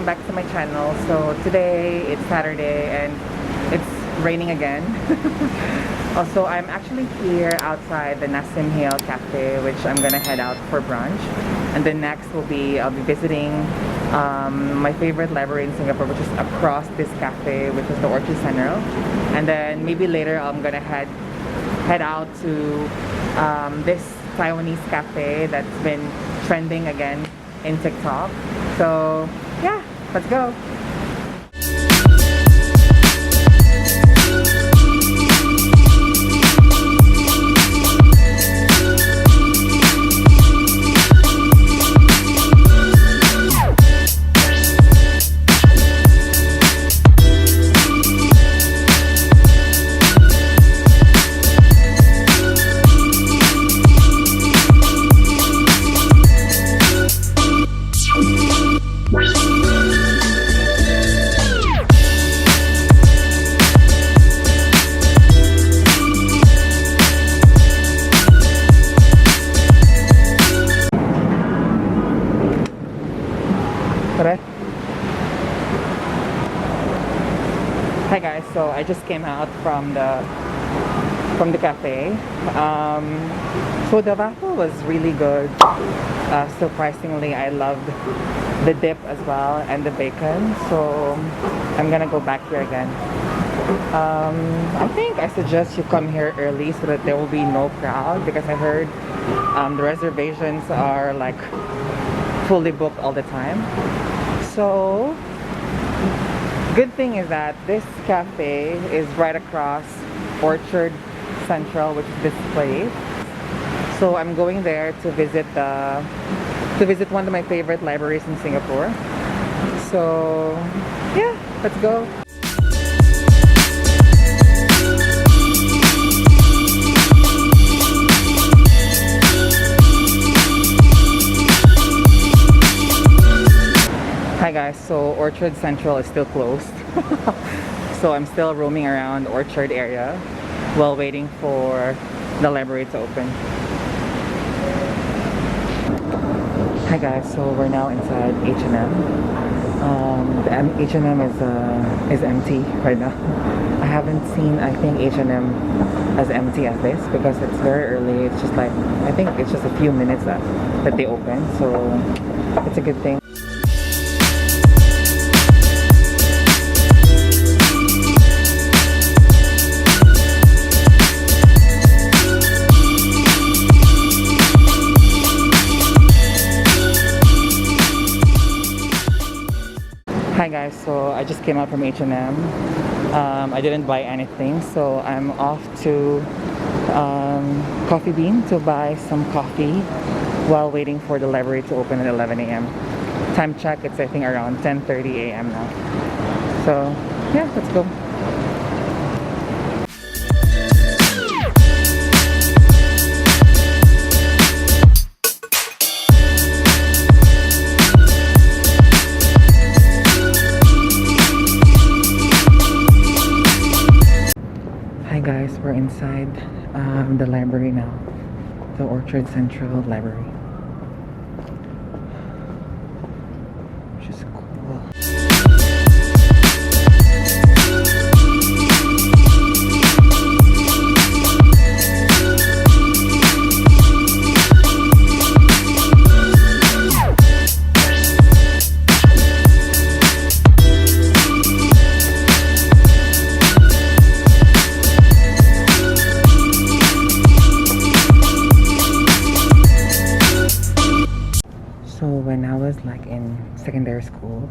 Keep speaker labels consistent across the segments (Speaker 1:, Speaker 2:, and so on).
Speaker 1: back to my channel. So today it's Saturday and it's raining again. Also, I'm actually here outside the Nassim Hill Cafe, which I'm gonna head out for brunch. And then next will be, I'll be visiting my favorite library in Singapore, which is across this cafe, which is the Orchard Central. And then maybe later I'm gonna head out to this Taiwanese cafe that's been trending again in TikTok. So yeah, let's go. Hi guys, so I just came out from the cafe. So the waffle was really good. Surprisingly, I loved the dip as well and the bacon. So I'm gonna go back here again. I think I suggest you come here early so that there will be no crowd, because I heard the reservations are like fully booked all the time. So good thing is that this cafe is right across Orchard Central, which is this place. So I'm going there to visit one of my favorite libraries in Singapore. So yeah, let's go. Hi guys, so Orchard Central is still closed. So I'm still roaming around Orchard area while waiting for the library to open. Hi guys, so we're now inside H&M. The H&M is empty right now. I haven't seen, I think, H&M as empty as this because it's very early. It's just like, I think it's just a few minutes that they open, so it's a good thing. Hi guys, so I just came out from H&M. I didn't buy anything, so I'm off to Coffee Bean to buy some coffee while waiting for the library to open at 11 a.m. Time check, it's I think around 10:30 a.m. now. So yeah, let's go. Guys, we're inside the library now, the Orchard Central Library, which is cool. When I was like in secondary school,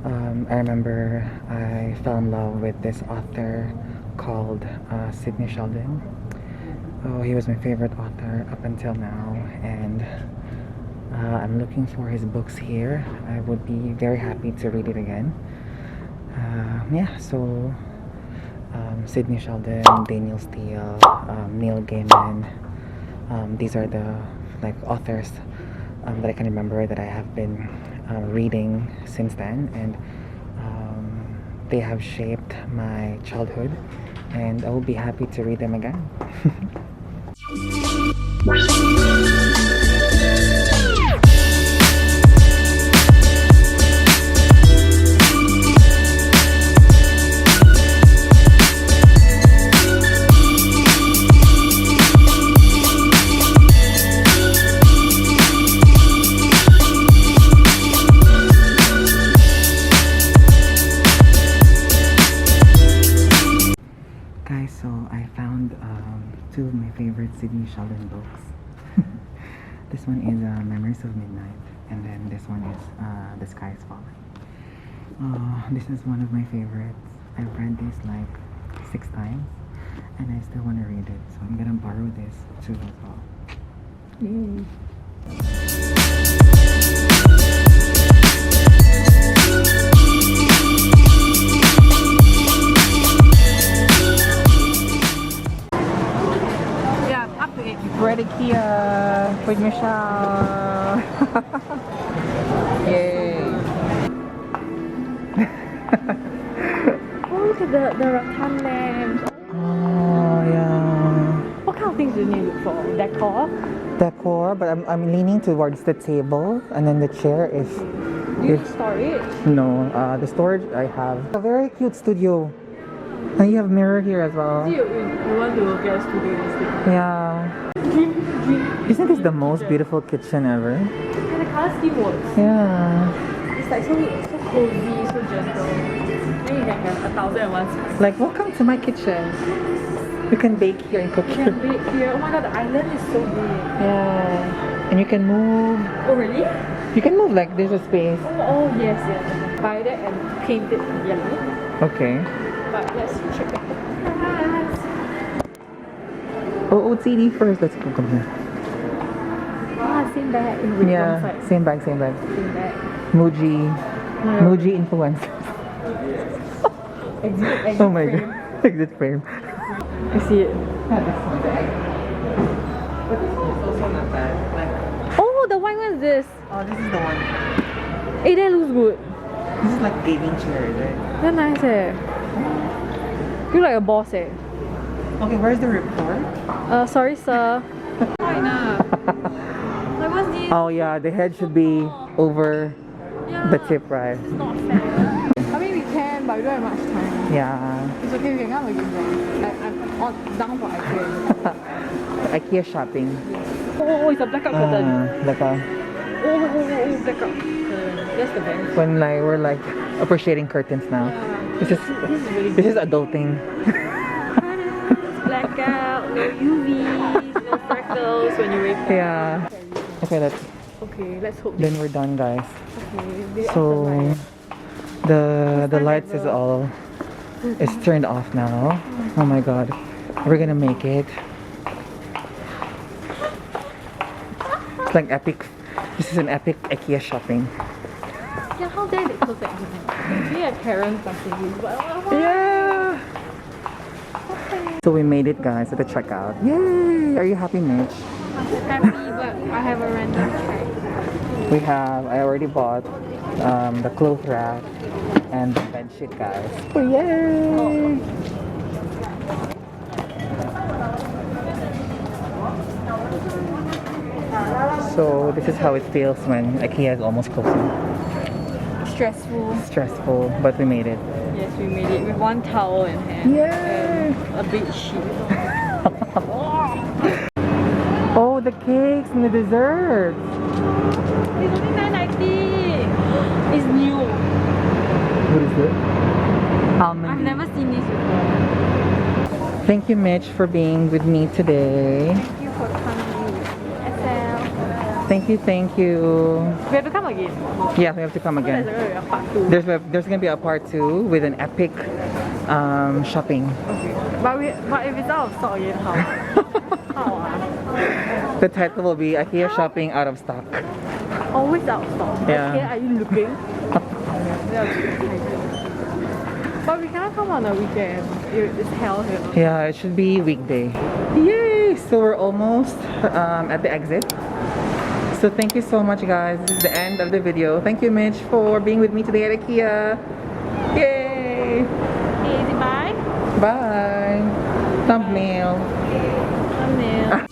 Speaker 1: I remember I fell in love with this author called Sidney Sheldon. Oh, he was my favorite author up until now, and I'm looking for his books here. I would be very happy to read it again. Yeah, so Sidney Sheldon, Daniel Steele, Neil Gaiman, these are the like authors that I can remember that I have been reading since then, and they have shaped my childhood, and I will be happy to read them again. two of my favorite Sydney Sheldon books. This one is Memories of Midnight, and then this one is The Sky is Falling. This is one of my favorites. I've read this like 6 times, and I still want to read it, so I'm gonna borrow this too as well. Yay! We're at IKEA with Michelle. Yay!
Speaker 2: Oh, look at the rattan lamps.
Speaker 1: Oh yeah.
Speaker 2: What kind of things do you need to look for? Decor?
Speaker 1: Decor, but I'm leaning towards the table, and then the chair is.
Speaker 2: Do you need storage?
Speaker 1: No, the storage I have. A very cute studio. And you have mirror here as well.
Speaker 2: You want to get a studio instead?
Speaker 1: Yeah. Isn't this the most beautiful kitchen ever?
Speaker 2: And the color scheme works.
Speaker 1: Yeah.
Speaker 2: It's like so cozy, so gentle. Then you can have 1,001.
Speaker 1: Like, welcome to my kitchen. You can bake here and cook
Speaker 2: You
Speaker 1: here.
Speaker 2: can bake here. Oh my god, the island is so big.
Speaker 1: Yeah. And you can move.
Speaker 2: Oh really?
Speaker 1: You can move like there's a space.
Speaker 2: Oh yes, yes. Buy that and paint it yellow.
Speaker 1: Okay.
Speaker 2: But let's check it.
Speaker 1: Oh, OOTD first. Let's go. Come here.
Speaker 2: Ah, same bag. With
Speaker 1: Yeah.
Speaker 2: one side.
Speaker 1: Same bag, same bag.
Speaker 2: Same bag.
Speaker 1: Muji.
Speaker 2: Yeah.
Speaker 1: Muji influencer.
Speaker 2: Exit
Speaker 1: Oh my
Speaker 2: frame.
Speaker 1: god. Exit frame.
Speaker 2: I see it.
Speaker 1: But this one is also not bad. Like,
Speaker 2: Oh, the white one is this.
Speaker 1: oh, this is the one.
Speaker 2: Hey, that looks good.
Speaker 1: This is like gaming chair, is it?
Speaker 2: That's nice eh. You look like a boss eh.
Speaker 1: Okay, where's the report?
Speaker 2: Sorry sir. Why not? Like what's this?
Speaker 1: Oh yeah, the head should be over
Speaker 2: Yeah.
Speaker 1: the tip, right?
Speaker 2: It's not fair. I mean we can, but we don't have much time.
Speaker 1: Yeah.
Speaker 2: It's okay, we can come again though. Like I'm on down for IKEA.
Speaker 1: IKEA shopping.
Speaker 2: Oh, it's a blackout curtain.
Speaker 1: Like a,
Speaker 2: Oh, blackout curtain. That's the best.
Speaker 1: when like we're like appreciating curtains now. This is
Speaker 2: really
Speaker 1: this is adulting.
Speaker 2: Blackout, no UVs, no freckles when you wake up.
Speaker 1: Yeah. Okay,
Speaker 2: Okay, let's hope
Speaker 1: then we're done, guys.
Speaker 2: Okay, they off
Speaker 1: So the
Speaker 2: time
Speaker 1: lights is
Speaker 2: ever.
Speaker 1: all it's turned off now. Oh my god. We're gonna make it. It's like epic. This is an epic IKEA shopping.
Speaker 2: Yeah, how dare they close at midnight? We have parents something, but
Speaker 1: Yeah. So we made it, guys, at the checkout. Yay! Are you happy, Mitch?
Speaker 2: I'm happy, but I have a random check.
Speaker 1: I already bought the cloth rack and the bed sheet, guys. Oh, yay! So this is how it feels when IKEA is almost closing.
Speaker 2: Stressful.
Speaker 1: Stressful, but we made it.
Speaker 2: Yes, we made it with one towel in hand.
Speaker 1: Yay!
Speaker 2: And a big sheet.
Speaker 1: Oh, the cakes and the desserts.
Speaker 2: It's only $9.90. It's new.
Speaker 1: What is it? Almond.
Speaker 2: I've never seen this before.
Speaker 1: Thank you, Mitch, for being with me today.
Speaker 2: Thank you for coming. SL.
Speaker 1: Thank you.
Speaker 2: We have to come again.
Speaker 1: Yeah, we have to come again.
Speaker 2: There's a part 2.
Speaker 1: There's gonna be a part 2 with an epic shopping.
Speaker 2: Okay. But if it's out of stock again, how? How?
Speaker 1: The title will be IKEA shopping out of stock.
Speaker 2: Always out of stock.
Speaker 1: Yeah.
Speaker 2: Okay, are you looking? But we cannot come on a weekend. It's hell here.
Speaker 1: Yeah, it should be weekday. Yay! So we're almost at the exit. So thank you so much, guys. This is the end of the video. Thank you, Mitch, for being with me today at IKEA. Yay!
Speaker 2: Easy bye.
Speaker 1: Bye. Thumbnail.
Speaker 2: Thumbnail.